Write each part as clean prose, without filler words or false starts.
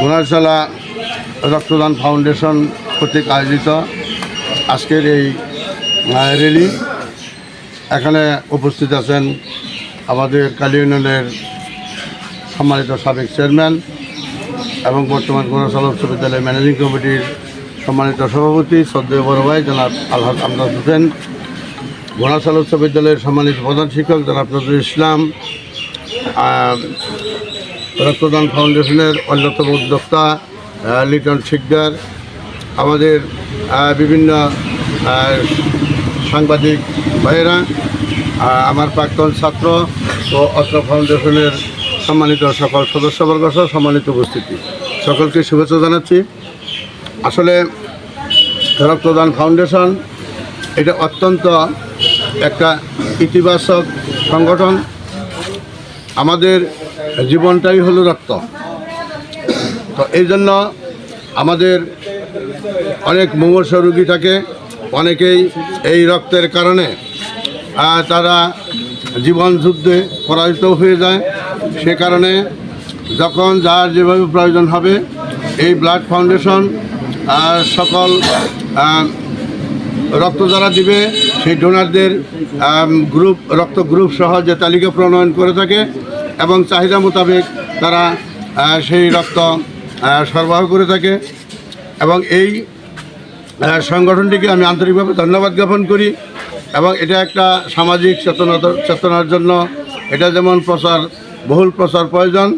ঘোনারচালা রক্তদান ফাউন্ডেশন কর্তৃক আয়োজিত আজকের এই র্যালি, এখানে উপস্থিত আছেন আমাদের কালী ইউনিয়নের সম্মানিত সাবেক চেয়ারম্যান এবং বর্তমান ঘোনারচালা উচ্চ বিদ্যালয়ের ম্যানেজিং কমিটির সম্মানিত সভাপতি শ্রদ্ধেয় বড় ভাই জনাব আলহাজ আমদাদ হোসেন, ঘোনারচালা উচ্চ বিদ্যালয়ের সম্মানিত প্রধান শিক্ষক জনাব নজরুল ইসলাম, রক্তদান ফাউন্ডেশনের অন্যতম উদ্যোক্তা লিটন শিকদার, আমাদের বিভিন্ন সাংবাদিক ভাইয়েরা, আমার প্রাক্তন ছাত্র ও অত্র ফাউন্ডেশনের সম্মানিত সকল সদস্যবর্গ সহ সম্মানিত উপস্থিতি, সকলকে শুভেচ্ছা জানাচ্ছি। আসলে রক্তদান ফাউন্ডেশন এটা অত্যন্ত একটা ইতিবাচক সংগঠন। আমাদের জীবনটাই হলো রক্ত, তো এই জন্য আমাদের অনেক মুমূর্ষু রোগী থাকে, অনেকেই এই রক্তের কারণে তারা জীবন যুদ্ধে পরাজিত হয়ে যায়। সে কারণে যখন যার যেভাবে প্রয়োজন হবে এই ব্লাড ফাউন্ডেশন সকল রক্ত যারা দিবে সেই ডোনারদের রক্ত গ্রুপ সহ যে তালিকা প্রণয়ন করে থাকে এবং চাহিদা মোতাবেক তারা সেই রক্ত সরবরাহ করে থাকে। এবং এই সংগঠনটিকে আমি আন্তরিকভাবে ধন্যবাদ জ্ঞাপন করি এবং এটা একটা সামাজিক চেতনার জন্য এটা যেমন বহুল প্রচার প্রয়োজন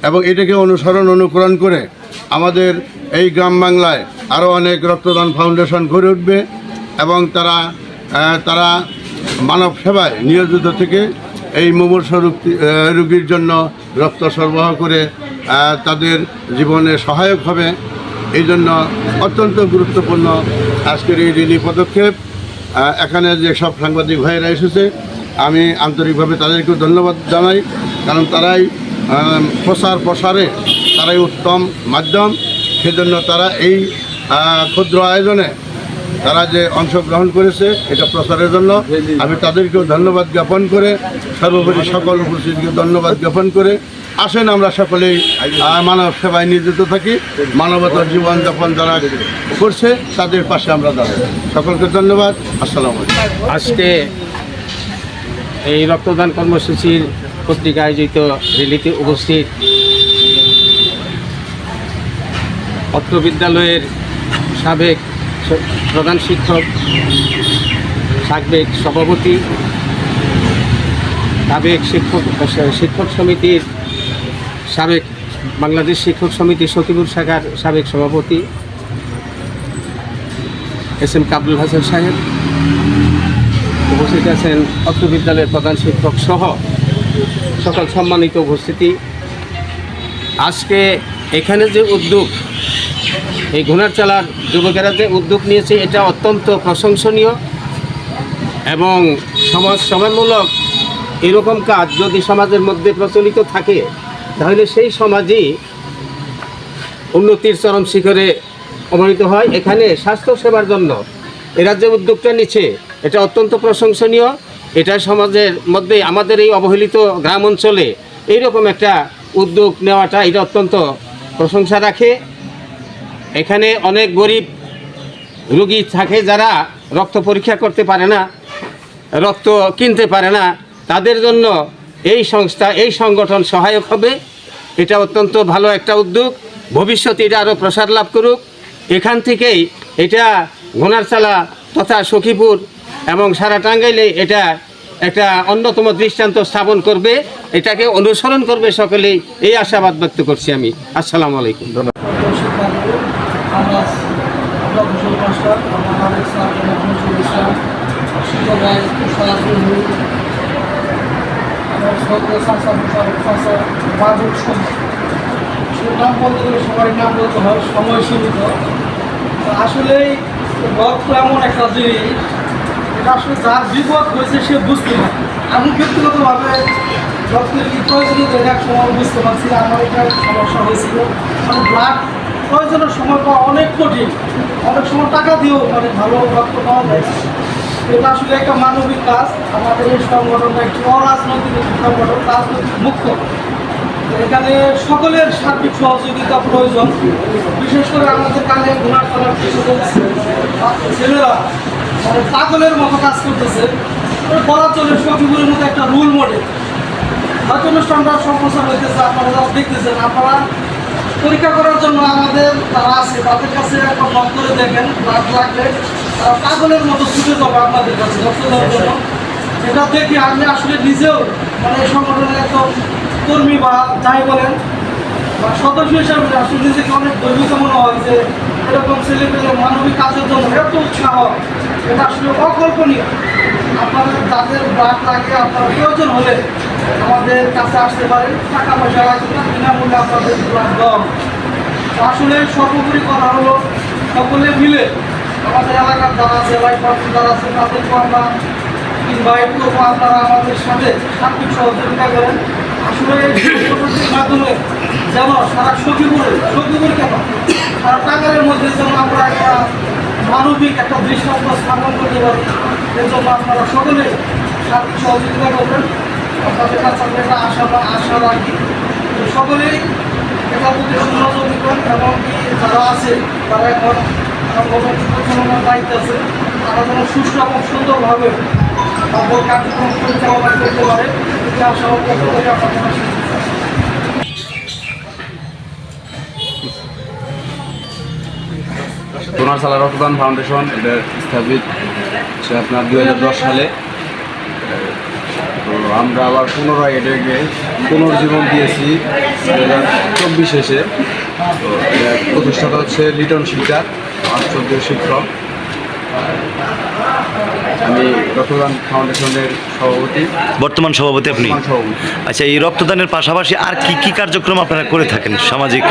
এবং এটাকে অনুকরণ করে আমাদের এই গ্রাম বাংলায় আরও অনেক রক্তদান ফাউন্ডেশন গড়ে উঠবে এবং তারা মানব সেবায় নিয়োজিত থেকে এই মুমূর্ষু রোগীর জন্য রক্ত সরবরাহ করে তাদের জীবনে সহায়ক হবে। এই জন্য অত্যন্ত গুরুত্বপূর্ণ আজকের এই রিলি পদক্ষেপ। এখানে যে সব সাংবাদিক ভাইয়েরা এসেছে আমি আন্তরিকভাবে তাদেরকেও ধন্যবাদ জানাই, কারণ তারাই প্রসারে তারাই উত্তম মাধ্যম। সেজন্য তারা এই ক্ষুদ্র আয়োজনে তারা যে অংশগ্রহণ করেছে এটা প্রচারের জন্য আমি তাদেরকেও ধন্যবাদ জ্ঞাপন করে সর্বোপরি সকল উপস্থিতকে ধন্যবাদ জ্ঞাপন করে আসেন আমরা সকলেই মানব সেবায় নিয়োজিত থাকি, মানবতার জীবনযাপন যারা করছে তাদের পাশে আমরা দাঁড়াই। সকলকে ধন্যবাদ। আসসালামু আলাইকুম। আজকে এই রক্তদান কর্মসূচির কর্তৃক আয়োজিত র্যালিতে উপস্থিত অত্র বিদ্যালয়ের সাবেক প্রধান শিক্ষক, সাবেক সভাপতি, সাবেক শিক্ষক সমিতির বাংলাদেশ শিক্ষক সমিতি সখীপুর শাখার সাবেক সভাপতি এস.এম. কাবুল হাসান সাহেব, উপস্থিত আছেন অত্র বিদ্যালয়ের প্রধান শিক্ষক সহ সকল সম্মানিত উপস্থিতি। আজকে এখানে যে উদ্যোগ, এই ঘোনারচালার যুবকেরা যে উদ্যোগ নিয়েছে এটা অত্যন্ত প্রশংসনীয় এবং সমাজ সেবামূলক এরকম কাজ যদি সমাজের মধ্যে প্রচলিত থাকে তাহলে সেই সমাজই উন্নতির চরম শিখরে অবনীত হয়। এখানে স্বাস্থ্য সেবার জন্য এরা যে উদ্যোগটা নিচ্ছে এটা অত্যন্ত প্রশংসনীয়। এটা সমাজের মধ্যে আমাদের এই অবহেলিত গ্রাম অঞ্চলে এইরকম একটা উদ্যোগ নেওয়াটা এটা অত্যন্ত প্রশংসা রাখে। এখানে অনেক গরিব রোগী থাকে যারা রক্ত পরীক্ষা করতে পারে না, রক্ত কিনতে পারে না, তাদের জন্য এই সংস্থা এই সংগঠন সহায়ক হবে। এটা অত্যন্ত ভালো একটা উদ্যোগ, ভবিষ্যতে এটা আরও প্রসার লাভ করুক। এখান থেকেই এটা ঘোনারচালা তথা সখীপুর এবং সারা টাঙ্গাইলে এটা একটা অন্যতম দৃষ্টান্ত স্থাপন করবে, এটাকে অনুসরণ করবে সকলেই, এই আশাবাদ ব্যক্ত করছি আমি। আসসালামু আলাইকুম। সবাই নাম বলতে হয়, সময় সীমিত। আসলেই রক্ত এমন একটা জিনিস, এটা আসলে যার বিপদ হয়েছে সে বুঝতে পারে। আমি ব্যক্তিগতভাবে রক্তের কি প্রয়োজনীয়তা এক সময় বুঝতে পারছি, আমার এটা সমস্যা হয়েছিল। মানে ব্লাড প্রয়োজনের সময় পাওয়া অনেক কঠিন, অনেক সময় টাকা দিয়েও মানে ভালো রক্ত পাওয়া যায়। এটা আসলে একটা মানবিক কাজ। আমাদের এই সংগঠনটা একটি অরাজনৈতিক একটি সংগঠন, রাজনৈতিক মুক্ত। এখানে সকলের সার্বিক সহযোগিতা প্রয়োজন। বিশেষ করে আমাদের কাজে ঘোড়ার চলার ছেলেরা মানে পাগলের মতো কাজ করতেছে। বলা চলে সবগুলোর মতো একটা রুল মডেল। হয়তো অনুষ্ঠানটা সম্প্রচার হইতেছে, আপনারা যারা দেখতেছেন, আপনারা পরীক্ষা করার জন্য আমাদের যারা আছে তাদের কাছে একটা ফোন করে দেখেন, রাত লাগলে তারা পাগলের মতো ছুটে যাবে আপনাদের কাছে রক্ত দেওয়ার জন্য। এটা দেখি আমি আসলে নিজেও মানে এই সংগঠনের একটা কর্মী বা যাই বলেন বা সদস্য হিসাবে আসলে নিজেকে অনেক গর্বিত মনে হয় যে এরকম ছেলেপেলে মানবিক কাজের জন্য এত উৎসাহ, এটা আসলে অকল্পনীয়। আপনাদের যাদের ব্লাড লাগে, আপনার প্রয়োজন হলে আমাদের কাছে আসতে পারেন, টাকা পয়সা লাগবে না, বিনামূল্যে আপনাদের ব্লাড দেওয়া হবে। তো আসলে সর্বোপরি কথা হলো সকলে মিলে আমাদের এলাকার যারা আছে, লাইফ পার্সন যারা আছে, তাদেরকেও আমরা ইনভাইট করবো, আপনারা আমাদের সাথে সার্বিক সহযোগিতা করেন। আসলে এই সংগঠনটির মাধ্যমে যেন সারা সখীপুর কেন সারা টাঙ্গাইলের মধ্যে যেন আমরা একটা মানবিক একটা দৃষ্টান্ত স্থাপন করতে পারি, এর জন্য আপনারা সকলে সার্বিক সহযোগিতা করবেন। আপনাদের কাছে আমরা একটা আশা রাখি সকলেই এটার প্রতি সুনজর দিবেন এবং কি যারা আছে তারা এখন সংগঠন পরিচালনার দায়িত্ব আছে, তারা যেন সুষ্ঠু এবং সুন্দরভাবে তাদের কার্যক্রম পরিচালনা করতে পারে, এটি আশা ব্যক্ত করে আপনাদের ডোনারসালা রক্তদান ফাউন্ডেশন এটা স্থাপিত হচ্ছে আপনার 2010 সালে। তো আমরা আবার পুনরায় এটাকে পুনর্জীবন দিয়েছি 2024 এসে। তো এটা প্রতিষ্ঠাতা হচ্ছে লিটন শিকদার, আশ্চর্য শিক্ষক। আমি রক্তদান ফাউন্ডেশনের সভাপতি, বর্তমান সভাপতি আপনি। আচ্ছা, এই রক্তদানের পাশাপাশি আর কি কি কার্যক্রম আপনারা করে থাকেন সামাজিক?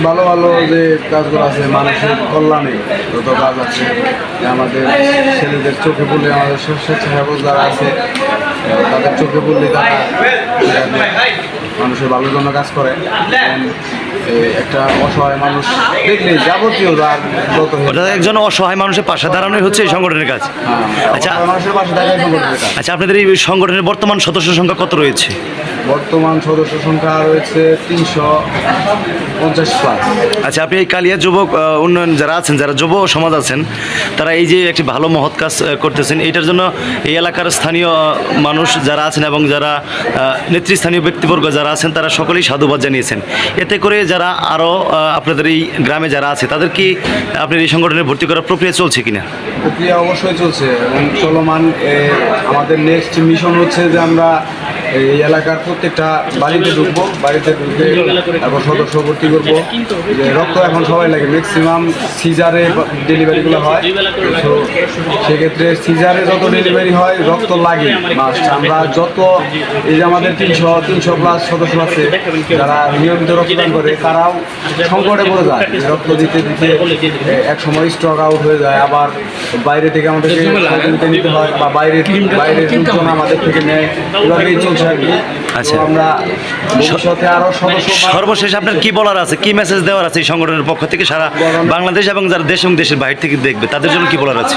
ভালো ভালো যে কাজগুলো আছে মানুষের কল্যাণে যত কাজ আছে, যে আমাদের ছেলেদের চোখে পড়লে, আমাদের স্বেচ্ছাসেবক যারা আছে তাদের চোখে পড়লে তারা মানুষের ভালোর জন্য কাজ করে। একটা অসহায় মানুষ দেখলে যাবতীয় যত একজন অসহায় মানুষের পাশে দাঁড়ানোই হচ্ছে এই সংগঠনের কাজ। আচ্ছা, মানুষের পাশে দাঁড়িয়ে সংগঠনের কাজ। আচ্ছা, আপনাদের এই সংগঠনের বর্তমান সদস্য সংখ্যা কত রয়েছে? বর্তমান সদস্য সংখ্যা রয়েছে 350+। আচ্ছা, আপনি এই কালিয়া যুবক উন্নয়ন যারা আছেন, যারা যুব সমাজ আছেন, তারা এই যে একটি ভালো মহৎ কাজ করতেছেন, এইটার জন্য এই এলাকার স্থানীয় মানুষ যারা আছেন এবং যারা নেতৃস্থানীয় ব্যক্তিবর্গ যারা আছেন তারা সকলেই সাধুবাদ জানিয়েছেন। এতে করে যারা আরও আপনাদের এই গ্রামে যারা আছে তাদের কি আপনার এই সংগঠনে ভর্তি করার প্রক্রিয়া চলছে কিনা? প্রক্রিয়া অবশ্যই চলছে এবং চলমান। আমাদের নেক্সট মিশন হচ্ছে যে আমরা এই এলাকার প্রত্যেকটা বাড়িতে ঢুকবো, বাড়িতে ঢুকে এখন সদস্য ভর্তি করবো। যে রক্ত এখন সবাই লাগে, ম্যাক্সিমাম সিজারে ডেলিভারিগুলো হয়। তো সেক্ষেত্রে সিজারে যত ডেলিভারি হয় রক্ত লাগে মাস্ট। আমরা যত এই যে আমাদের 300+ সদস্য আছে যারা নিয়মিত রক্তদান করে, তারাও সংকটে পড়ে যায়। রক্ত দিতে দিতে এক সময় স্টক আউট হয়ে যায়, আবার বাইরে থেকে আমাদেরকে সহযোগিতা নিতে হয় বা বাইরের লোকজন আমাদের থেকে নেয়। এভাবেই চলছে আর কি। আচ্ছা, আমরা ভবিষ্যতে আরও সদস্য। সর্বশেষ আপনার কি বলার আছে, কি মেসেজ দেওয়ার আছে এই সংগঠনের পক্ষ থেকে সারা বাংলাদেশ এবং যারা দেশ এবং দেশের বাইরে থেকে দেখবে তাদের জন্য কি বলার আছে?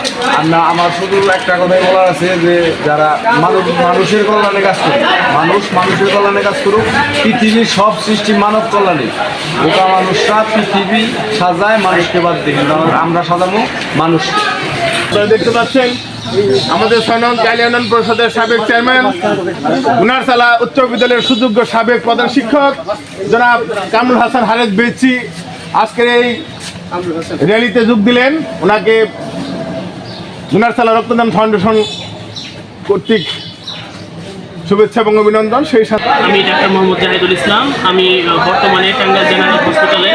আমার শুধু একটা কথাই বলার আছে যে যারা মানুষের কল্যাণে কাজ করুক, মানুষের কল্যাণে কাজ করুক। পৃথিবীর সব সৃষ্টি মানব কল্যাণে। বোকা মানুষরা পৃথিবী সাজায়, মানুষকে বাদ দিয়ে, কিন্তু আমরা সাজাবো মানুষ। আপনারা দেখতে পাচ্ছেন আমাদের 6 নং কালিয়া ইউনিয়ন পরিষদের সাবেক চেয়ারম্যান, ডোনারসালা উচ্চ বিদ্যালয়ের সুযোগ্য সাবেক প্রধান শিক্ষক জনাব কামরুল হাসান হারেস বেচি আজকের এই র্যালিতে যোগ দিলেন। ওনাকে ডোনারসালা রক্তদান ফাউন্ডেশন কর্তৃক শুভেচ্ছা এবং অভিনন্দন। সেই সাথে আমি ডাক্তার মোহাম্মদ জাহিদুল ইসলাম। আমি বর্তমানে টাঙ্গাইল জেনারেল হাসপাতালে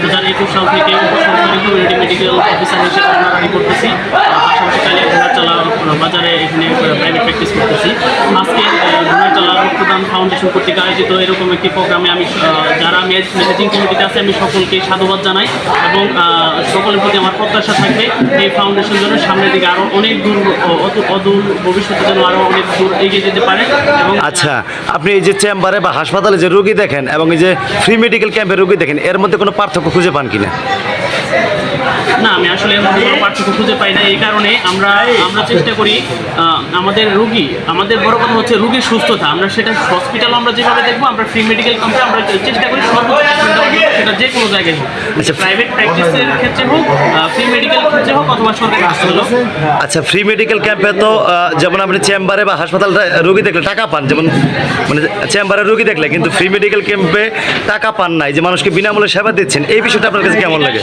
2021 সাল থেকে উপসহকারী কমিউনিটি মেডিকেল অফিসার হিসেবে কর্মরত করতেছি। পাশাপাশি কালিয়া ঘোড়াচালা বাজারে এখানে প্রাইভেট প্র্যাকটিস করতেছি। আজকে ঘোড়াচালা রক্তদান ফাউন্ডেশন কর্তৃক আয়োজিত এরকম একটি প্রোগ্রামে আমি যারা ম্যানেজিং কমিটিতে আছে আমি সকলকে সাধুবাদ জানাই এবং সকলের প্রতি আমার প্রত্যাশা থাকবে এই ফাউন্ডেশন যেন সামনের দিকে আরও অনেক দূর অদূর ভবিষ্যতে যেন আরও অনেক দূর এগিয়ে যেতে পারে। এবং আচ্ছা, আপনি এই যে চেম্বারে বা হাসপাতালে যে রোগী দেখেন এবং এই যে ফ্রি মেডিকেল ক্যাম্পে রোগী দেখেন, এর মধ্যে কোনো পার্থক্য খুঁজে পান কিনা? না, আমি আসলে এমন কোনো পার্থক্য খুঁজে পাই না। এই কারণে আমরা চেষ্টা করি আমাদের রুগী, আমাদের বড় কথা হচ্ছে রুগীর সুস্থতা। আমরা সেটা হসপিটাল আমরা যেভাবে দেখবো, আমরা ফ্রি মেডিকেল ক্যাম্পে আমরা চেষ্টা করি সর্বোচ্চ treatment দেওয়ার জন্য, সেটা যে কোনো জায়গায় হোক, প্রাইভেট প্র্যাকটিসের ক্ষেত্রে হোক, ফ্রি মেডিকেল ক্ষেত্রে হোক, অথবা সরকারি হাসপাতাল হোক। আচ্ছা, ফ্রি মেডিকেল ক্যাম্পে তো যেমন আপনি চেম্বারে বা হাসপাতালে রোগী দেখলে টাকা পান, যেমন মানে চেম্বারে রোগী দেখলে, কিন্তু ফ্রি মেডিকেল ক্যাম্পে টাকা পান নাই, যে মানুষকে বিনামূল্যে সেবা দিচ্ছেন, এই বিষয়টা আপনার কাছে কেমন লাগে?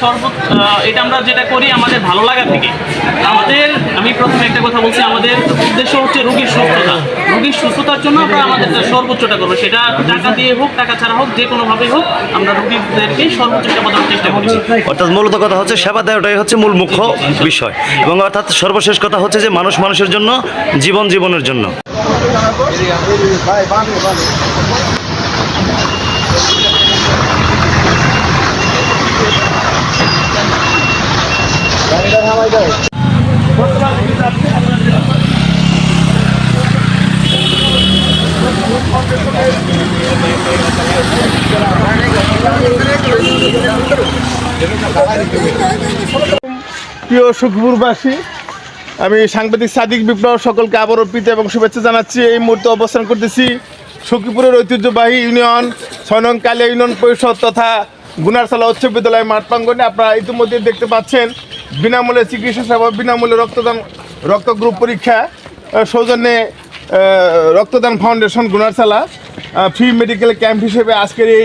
এটা আমরা যেটা করি আমাদের ভালো লাগা থেকে। আমি প্রথমে একটা কথা বলছি, আমাদের উদ্দেশ্য হচ্ছে রোগীর সুস্থতা। রোগীর সুস্থতার জন্য আমরা আমাদের সর্বোচ্চটা করবো, সেটা টাকা দিয়ে হোক, টাকা ছাড়া হোক, যে কোনোভাবেই হোক, আমরা রোগীদেরকে সর্বোচ্চ সেবা দেওয়ার চেষ্টা করছি। অর্থাৎ মূলত কথা হচ্ছে সেবা দেওয়াটাই হচ্ছে মূল মুখ্য বিষয়, এবং অর্থাৎ সর্বশেষ কথা হচ্ছে যে মানুষ মানুষের জন্য, জীবন জীবনের জন্য। প্রিয় সুখপুরবাসী, আমি সাংবাদিক সাদিক বিপ্লব সকলকে আবারও প্রীতি এবং শুভেচ্ছা জানাচ্ছি। এই মুহূর্তে অবস্থান করতেছি সখীপুরের ঐতিহ্যবাহী ইউনিয়ন 6 নং কালিয়া ইউনিয়ন পরিষদ তথা গুনারসালা উচ্চ বিদ্যালয় মাঠ প্রাঙ্গণে। আপনারা ইতিমধ্যে দেখতে পাচ্ছেন বিনামূল্যে চিকিৎসা সেবা, বিনামূল্যে রক্ত গ্রুপ পরীক্ষা, সৌজন্যে রক্তদান ফাউন্ডেশন গুনারসালা ফ্রি মেডিকেল ক্যাম্প হিসেবে আজকের এই